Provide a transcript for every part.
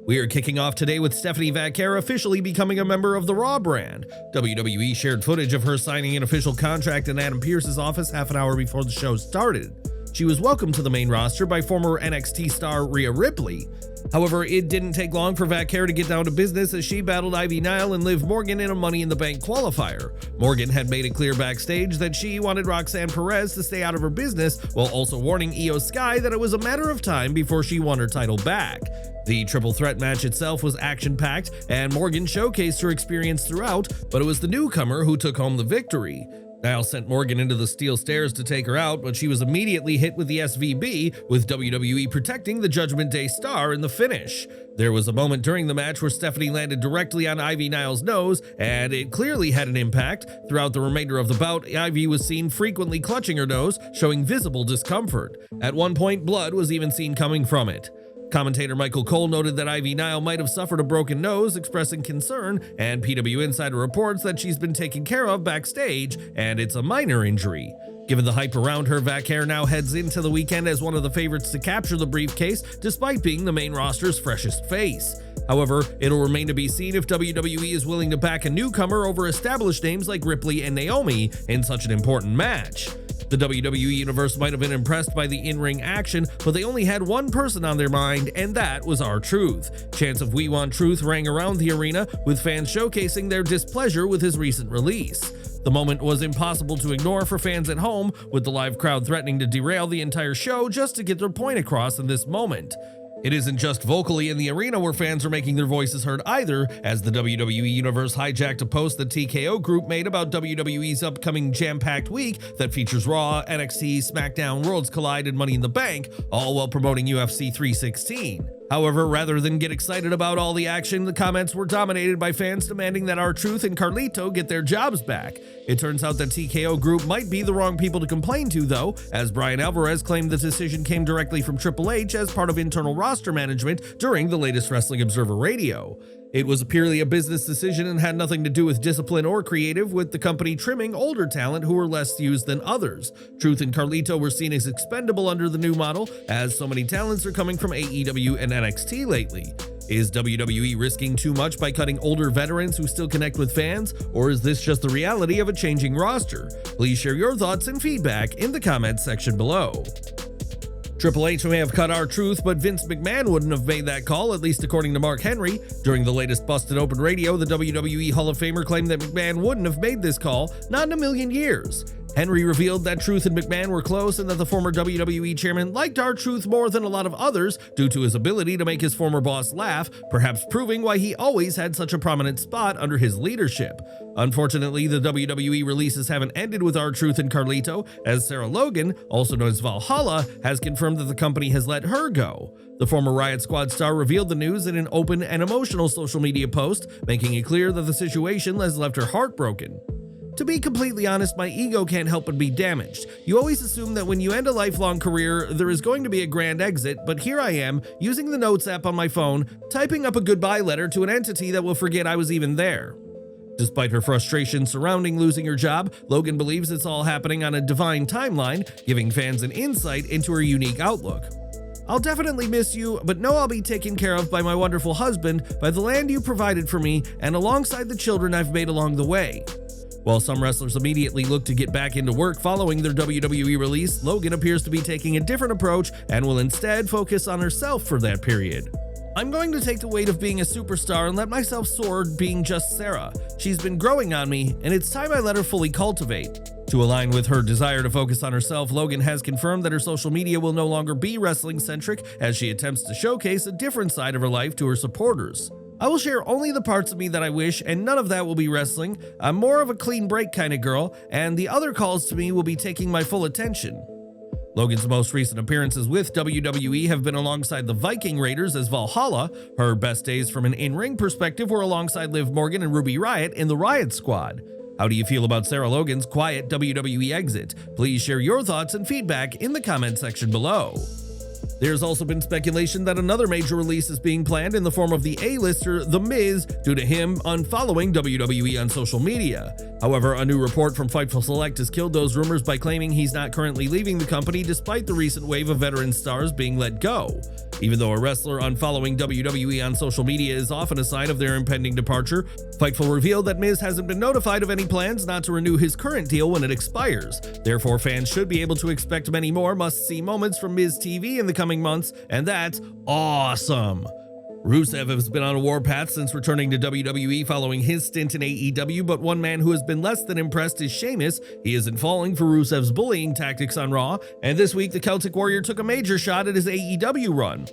We are kicking off today with Stephanie Vaquer officially becoming a member of the Raw brand. WWE shared footage of her signing an official contract in Adam Pearce's office half an hour before the show started. She was welcomed to the main roster by former NXT star Rhea Ripley. However, it didn't take long for Vaquer to get down to business as she battled Nile and Liv Morgan in a Money in the Bank qualifier. Morgan had made it clear backstage that she wanted Roxanne Perez to stay out of her business, while also warning Io Sky that it was a matter of time before she won her title back. The triple threat match itself was action-packed, and Morgan showcased her experience throughout, but it was the newcomer who took home the victory. Nile sent Morgan into the steel stairs to take her out, but she was immediately hit with the SVB, with WWE protecting the Judgment Day star in the finish. There was a moment during the match where Stephanie landed directly on Nile's nose, and it clearly had an impact. Throughout the remainder of the bout, Ivy was seen frequently clutching her nose, showing visible discomfort. At one point, blood was even seen coming from it. Commentator Michael Cole noted that Nile might have suffered a broken nose, expressing concern, and PW Insider reports that she's been taken care of backstage, and it's a minor injury. Given the hype around her, Vaquer now heads into the weekend as one of the favorites to capture the briefcase, despite being the main roster's freshest face. However, it'll remain to be seen if WWE is willing to back a newcomer over established names like Ripley and Naomi in such an important match. The WWE Universe might have been impressed by the in-ring action, but they only had one person on their mind, and that was R-Truth. Chants of We Want Truth rang around the arena, with fans showcasing their displeasure with his recent release. The moment was impossible to ignore for fans at home, with the live crowd threatening to derail the entire show just to get their point across in this moment. It isn't just vocally in the arena where fans are making their voices heard either, as the WWE Universe hijacked a post the TKO group made about WWE's upcoming jam-packed week that features Raw, NXT, SmackDown, Worlds Collide, and Money in the Bank, all while promoting UFC 316. However, rather than get excited about all the action, the comments were dominated by fans demanding that R-Truth and Carlito get their jobs back. It turns out that TKO Group might be the wrong people to complain to, though, as Brian Alvarez claimed the decision came directly from Triple H as part of internal roster management during the latest Wrestling Observer Radio. It was purely a business decision and had nothing to do with discipline or creative, with the company trimming older talent who were less used than others. Truth and Carlito were seen as expendable under the new model, as so many talents are coming from AEW and NXT lately. Is WWE risking too much by cutting older veterans who still connect with fans, or is this just the reality of a changing roster? Please share your thoughts and feedback in the comments section below. Triple H may have cut R-Truth, but Vince McMahon wouldn't have made that call, at least according to Mark Henry. During the latest Busted Open Radio, the WWE Hall of Famer claimed that McMahon wouldn't have made this call, not in a million years. Henry revealed that Truth and McMahon were close and that the former WWE chairman liked R-Truth more than a lot of others due to his ability to make his former boss laugh, perhaps proving why he always had such a prominent spot under his leadership. Unfortunately, the WWE releases haven't ended with R-Truth and Carlito, as Sarah Logan, also known as Valhalla, has confirmed that the company has let her go. The former Riot Squad star revealed the news in an open and emotional social media post, making it clear that the situation has left her heartbroken. To be completely honest, my ego can't help but be damaged. You always assume that when you end a lifelong career, there is going to be a grand exit, but here I am, using the Notes app on my phone, typing up a goodbye letter to an entity that will forget I was even there. Despite her frustration surrounding losing her job, Logan believes it's all happening on a divine timeline, giving fans an insight into her unique outlook. I'll definitely miss you, but know I'll be taken care of by my wonderful husband, by the land you provided for me, and alongside the children I've made along the way. While some wrestlers immediately look to get back into work following their WWE release, Logan appears to be taking a different approach and will instead focus on herself for that period. I'm going to take the weight of being a superstar and let myself soar being just Sarah. She's been growing on me, and it's time I let her fully cultivate. To align with her desire to focus on herself, Logan has confirmed that her social media will no longer be wrestling-centric as she attempts to showcase a different side of her life to her supporters. I will share only the parts of me that I wish, and none of that will be wrestling. I'm more of a clean break kind of girl, and the other calls to me will be taking my full attention. Logan's most recent appearances with WWE have been alongside the Viking Raiders as Valhalla. Her best days from an in-ring perspective were alongside Liv Morgan and Ruby Riott in the Riot Squad. How do you feel about Sarah Logan's quiet WWE exit? Please share your thoughts and feedback in the comment section below. There's also been speculation that another major release is being planned in the form of the A-lister The Miz due to him unfollowing WWE on social media. However, a new report from Fightful Select has killed those rumors by claiming he's not currently leaving the company despite the recent wave of veteran stars being let go. Even though a wrestler unfollowing WWE on social media is often a sign of their impending departure, Fightful revealed that Miz hasn't been notified of any plans not to renew his current deal when it expires. Therefore, fans should be able to expect many more must-see moments from Miz TV in the coming months, and that's awesome. Rusev has been on a warpath since returning to WWE following his stint in AEW, but one man who has been less than impressed is Sheamus. He isn't falling for Rusev's bullying tactics on Raw, and this week the Celtic Warrior took a major shot at his AEW run.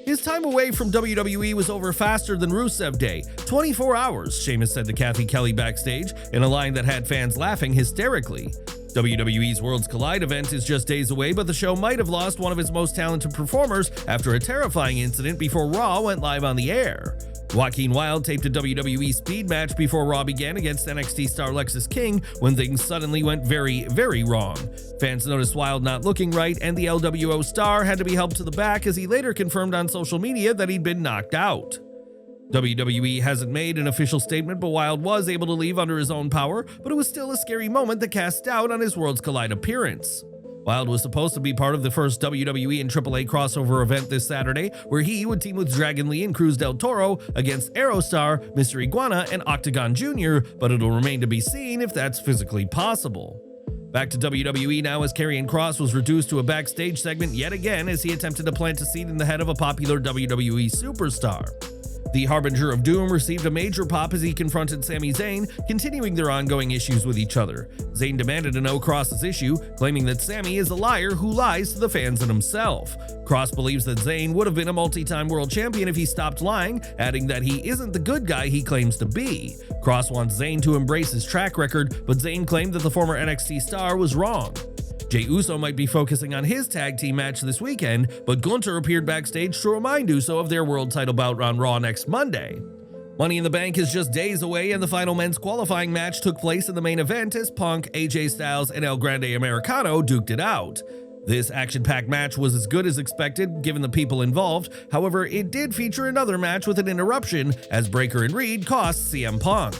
His time away from WWE was over faster than Rusev Day, 24 hours, Sheamus said to Kathy Kelly backstage, in a line that had fans laughing hysterically. WWE's Worlds Collide event is just days away, but the show might have lost one of its most talented performers after a terrifying incident before Raw went live on the air. Joaquin Wilde taped a WWE speed match before Raw began against NXT star Lexis King when things suddenly went very, very wrong. Fans noticed Wilde not looking right, and the LWO star had to be helped to the back as he later confirmed on social media that he'd been knocked out. WWE hasn't made an official statement, but Wilde was able to leave under his own power, but it was still a scary moment that cast doubt on his Worlds Collide appearance. Wilde was supposed to be part of the first WWE and AAA crossover event this Saturday, where he would team with Dragon Lee and Cruz del Toro against Aerostar, Mr. Iguana, and Octagon Jr., but it'll remain to be seen if that's physically possible. Back to WWE now, as Karrion Kross was reduced to a backstage segment yet again as he attempted to plant a seed in the head of a popular WWE superstar. The Harbinger of Doom received a major pop as he confronted Sami Zayn, continuing their ongoing issues with each other. Zayn demanded to know Kross's issue, claiming that Sami is a liar who lies to the fans and himself. Kross believes that Zayn would have been a multi-time world champion if he stopped lying, adding that he isn't the good guy he claims to be. Kross wants Zayn to embrace his track record, but Zayn claimed that the former NXT star was wrong. Jey Uso might be focusing on his tag team match this weekend, but Gunther appeared backstage to remind Uso of their world title bout on Raw next Monday. Money in the Bank is just days away, and the final men's qualifying match took place in the main event as Punk, AJ Styles, and El Grande Americano duked it out. This action-packed match was as good as expected, given the people involved. However, it did feature another match with an interruption, as Breakker and Reed cost CM Punk.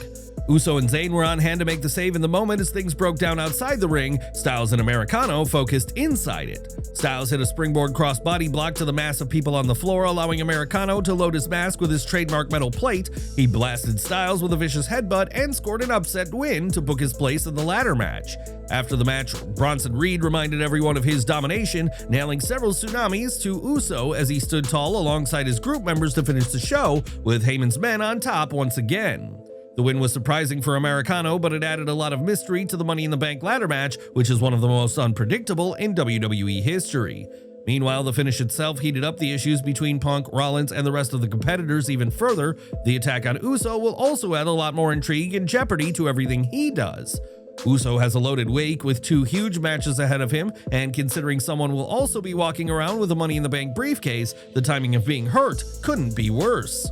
Uso and Zayn were on hand to make the save in the moment as things broke down outside the ring. Styles and Americano focused inside it. Styles hit a springboard crossbody block to the mass of people on the floor, allowing Americano to load his mask with his trademark metal plate. He blasted Styles with a vicious headbutt and scored an upset win to book his place in the ladder match. After the match, Bronson Reed reminded everyone of his domination, nailing several tsunamis to Uso as he stood tall alongside his group members to finish the show, with Heyman's men on top once again. The win was surprising for Americano, but it added a lot of mystery to the Money in the Bank ladder match, which is one of the most unpredictable in WWE history. Meanwhile, the finish itself heated up the issues between Punk, Rollins, and the rest of the competitors even further. The attack on Uso will also add a lot more intrigue and jeopardy to everything he does. Uso has a loaded week with 2 huge matches ahead of him, and considering someone will also be walking around with a Money in the Bank briefcase, the timing of being hurt couldn't be worse.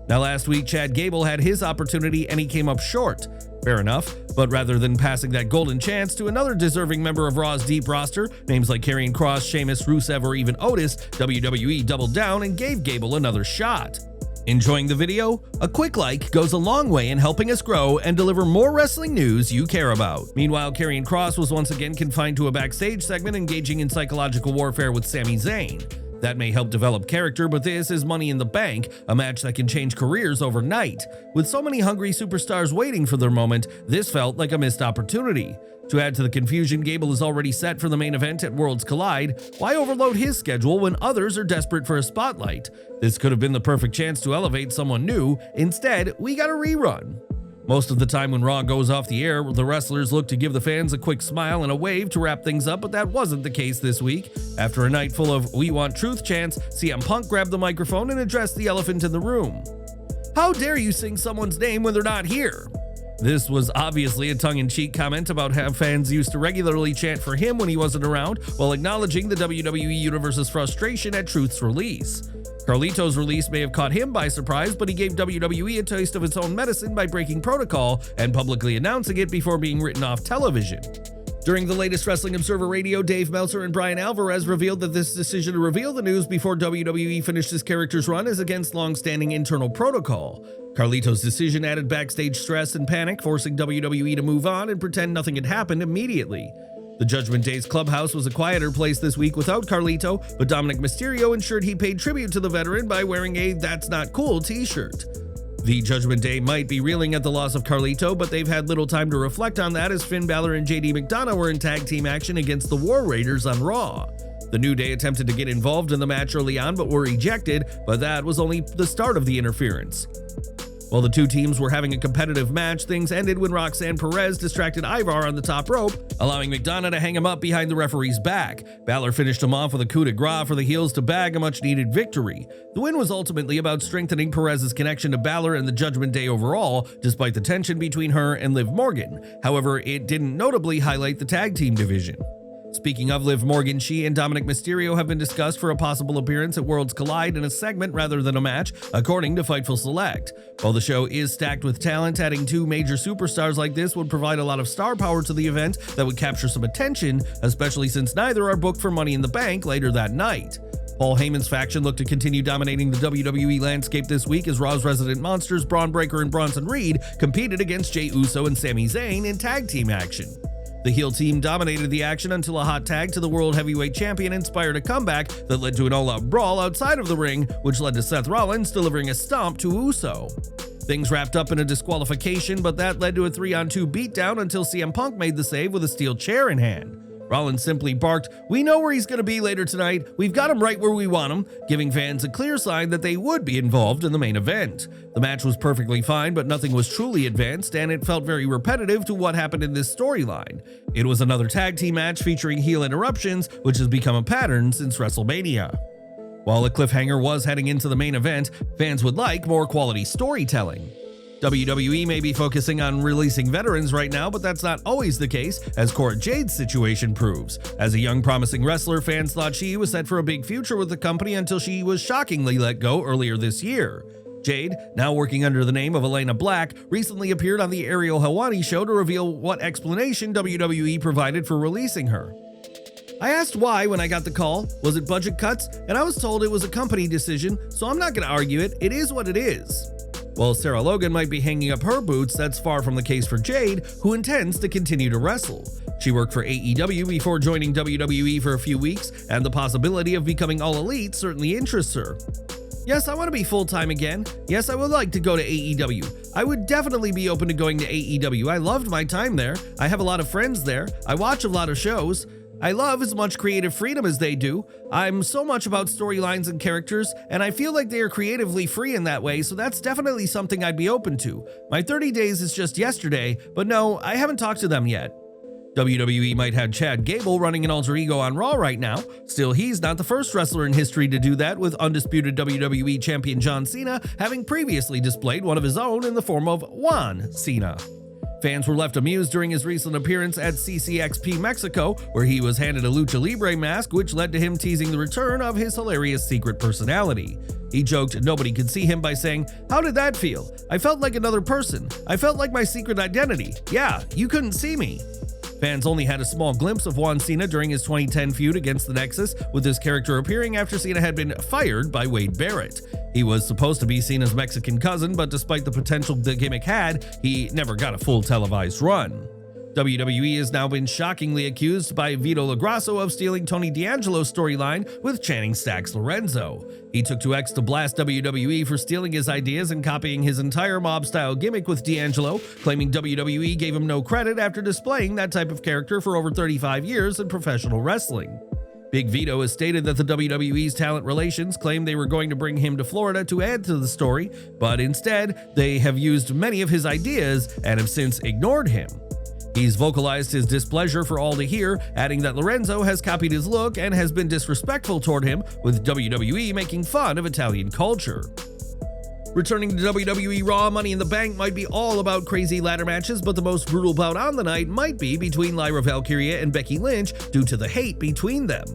Now, last week, Chad Gable had his opportunity and he came up short. Fair enough, but rather than passing that golden chance to another deserving member of Raw's deep roster, names like Karrion Kross, Sheamus, Rusev, or even Otis, WWE doubled down and gave Gable another shot. Enjoying the video? A quick like goes a long way in helping us grow and deliver more wrestling news you care about. Meanwhile, Karrion Kross was once again confined to a backstage segment engaging in psychological warfare with Sami Zayn. That may help develop character, but this is Money in the Bank, a match that can change careers overnight. With so many hungry superstars waiting for their moment, this felt like a missed opportunity. To add to the confusion, Gable is already set for the main event at Worlds Collide. Why overload his schedule when others are desperate for a spotlight? This could have been the perfect chance to elevate someone new. Instead, we got a rerun. Most of the time when Raw goes off the air, the wrestlers look to give the fans a quick smile and a wave to wrap things up, but that wasn't the case this week. After a night full of "We Want Truth" chants, CM Punk grabbed the microphone and addressed the elephant in the room. "How dare you sing someone's name when they're not here?" This was obviously a tongue-in-cheek comment about how fans used to regularly chant for him when he wasn't around, while acknowledging the WWE Universe's frustration at Truth's release. Carlito's release may have caught him by surprise, but he gave WWE a taste of its own medicine by breaking protocol and publicly announcing it before being written off television. During the latest Wrestling Observer Radio, Dave Meltzer and Brian Alvarez revealed that this decision to reveal the news before WWE finished his character's run is against long-standing internal protocol. Carlito's decision added backstage stress and panic, forcing WWE to move on and pretend nothing had happened immediately. The Judgment Day's clubhouse was a quieter place this week without Carlito, but Dominic Mysterio ensured he paid tribute to the veteran by wearing a "That's Not Cool" t-shirt. The Judgment Day might be reeling at the loss of Carlito, but they've had little time to reflect on that as Finn Balor and JD McDonough were in tag team action against the War Raiders on Raw. The New Day attempted to get involved in the match early on but were ejected, but that was only the start of the interference. While the two teams were having a competitive match, things ended when Roxanne Perez distracted Ivar on the top rope, allowing McDonough to hang him up behind the referee's back. Balor finished him off with a coup de grace for the heels to bag a much-needed victory. The win was ultimately about strengthening Perez's connection to Balor and the Judgment Day overall, despite the tension between her and Liv Morgan. However, it didn't notably highlight the tag team division. Speaking of Liv Morgan, she and Dominic Mysterio have been discussed for a possible appearance at Worlds Collide in a segment rather than a match, according to Fightful Select. While the show is stacked with talent, adding two major superstars like this would provide a lot of star power to the event that would capture some attention, especially since neither are booked for Money in the Bank later that night. Paul Heyman's faction looked to continue dominating the WWE landscape this week as Raw's resident monsters Braun Breaker and Bronson Reed competed against Jey Uso and Sami Zayn in tag team action. The heel team dominated the action until a hot tag to the World Heavyweight Champion inspired a comeback that led to an all-out brawl outside of the ring, which led to Seth Rollins delivering a stomp to Uso. Things wrapped up in a disqualification, but that led to a 3-on-2 beatdown until CM Punk made the save with a steel chair in hand. Rollins simply barked, "We know where he's going to be later tonight. We've got him right where we want him," giving fans a clear sign that they would be involved in the main event. The match was perfectly fine, but nothing was truly advanced, and it felt very repetitive to what happened in this storyline. It was another tag team match featuring heel interruptions, which has become a pattern since WrestleMania. While a cliffhanger was heading into the main event, fans would like more quality storytelling. WWE may be focusing on releasing veterans right now, but that's not always the case, as Cora Jade's situation proves. As a young promising wrestler, fans thought she was set for a big future with the company until she was shockingly let go earlier this year. Jade, now working under the name of Elena Black, recently appeared on the Ariel Helwani show to reveal what explanation WWE provided for releasing her. "I asked why when I got the call. Was it budget cuts? And I was told it was a company decision, so I'm not going to argue it. It is what it is." While Sarah Logan might be hanging up her boots, that's far from the case for Jade, who intends to continue to wrestle. She worked for AEW before joining WWE for a few weeks, and the possibility of becoming All Elite certainly interests her. "Yes, I want to be full-time again. Yes, I would like to go to AEW. I would definitely be open to going to AEW. I loved my time there. I have a lot of friends there. I watch a lot of shows. I love as much creative freedom as they do. I'm so much about storylines and characters, and I feel like they are creatively free in that way, so that's definitely something I'd be open to. My 30 days is just yesterday, but no, I haven't talked to them yet." WWE might have Chad Gable running an alter ego on Raw right now. Still, he's not the first wrestler in history to do that, with undisputed WWE champion John Cena having previously displayed one of his own in the form of Juan Cena. Fans were left amused during his recent appearance at CCXP Mexico, where he was handed a Lucha Libre mask, which led to him teasing the return of his hilarious secret personality. He joked nobody could see him by saying, "How did that feel? I felt like another person. I felt like my secret identity. Yeah, you couldn't see me." Fans only had a small glimpse of Juan Cena during his 2010 feud against the Nexus, with his character appearing after Cena had been fired by Wade Barrett. He was supposed to be Cena's Mexican cousin, but despite the potential the gimmick had, he never got a full televised run. WWE has now been shockingly accused by Vito LaGrasso of stealing Tony D'Angelo's storyline with Channing Stacks Lorenzo. He took to X to blast WWE for stealing his ideas and copying his entire mob-style gimmick with D'Angelo, claiming WWE gave him no credit after displaying that type of character for over 35 years in professional wrestling. Big Vito has stated that the WWE's talent relations claimed they were going to bring him to Florida to add to the story, but instead, they have used many of his ideas and have since ignored him. He's vocalized his displeasure for all to hear, adding that Lorenzo has copied his look and has been disrespectful toward him, with WWE making fun of Italian culture. Returning to WWE Raw, Money in the Bank might be all about crazy ladder matches, but the most brutal bout on the night might be between Lyra Valkyria and Becky Lynch due to the hate between them.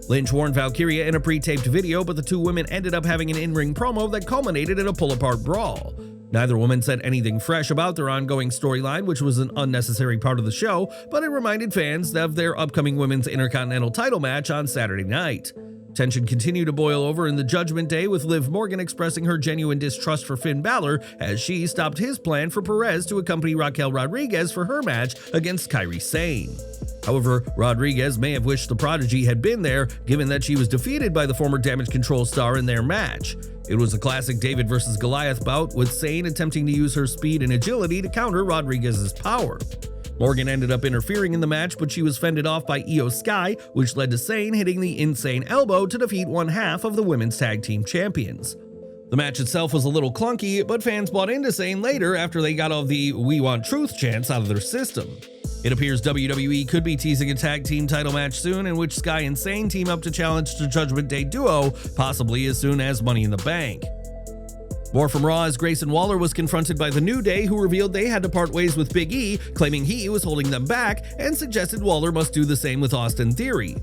Lynch warned Valkyria in a pre-taped video, but the two women ended up having an in-ring promo that culminated in a pull-apart brawl. Neither woman said anything fresh about their ongoing storyline, which was an unnecessary part of the show, but it reminded fans of their upcoming Women's Intercontinental title match on Saturday night. Tension continued to boil over in the Judgment Day, with Liv Morgan expressing her genuine distrust for Finn Balor as she stopped his plan for Perez to accompany Raquel Rodriguez for her match against Kairi Sane. However, Rodriguez may have wished the Prodigy had been there, given that she was defeated by the former Damage Control star in their match. It was a classic David versus Goliath bout, with Sane attempting to use her speed and agility to counter Rodriguez's power. Morgan ended up interfering in the match, but she was fended off by Io Sky, which led to Sane hitting the Insane Elbow to defeat one half of the women's tag team champions. The match itself was a little clunky, but fans bought into Sane later after they got all the "We Want Truth" chants out of their system. It appears WWE could be teasing a tag team title match soon, in which Sky and Sane team up to challenge the Judgment Day duo, possibly as soon as Money in the Bank. More from Raw as Grayson Waller was confronted by the New Day, who revealed they had to part ways with Big E, claiming he was holding them back, and suggested Waller must do the same with Austin Theory.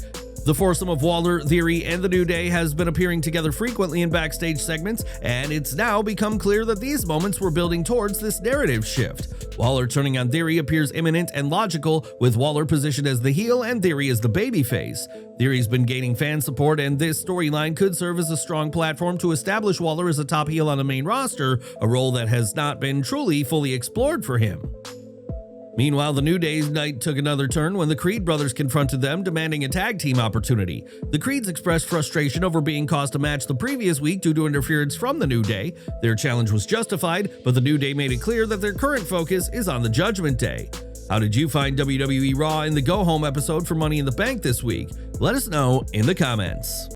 The foursome of Waller, Theory, and the New Day has been appearing together frequently in backstage segments, and it's now become clear that these moments were building towards this narrative shift. Waller turning on Theory appears imminent and logical, with Waller positioned as the heel and Theory as the babyface. Theory's been gaining fan support, and this storyline could serve as a strong platform to establish Waller as a top heel on the main roster, a role that has not been truly fully explored for him. Meanwhile, the New Day's night took another turn when the Creed brothers confronted them, demanding a tag team opportunity. The Creeds expressed frustration over being cost a match the previous week due to interference from the New Day. Their challenge was justified, but the New Day made it clear that their current focus is on the Judgment Day. How did you find WWE Raw in the Go Home episode for Money in the Bank this week? Let us know in the comments.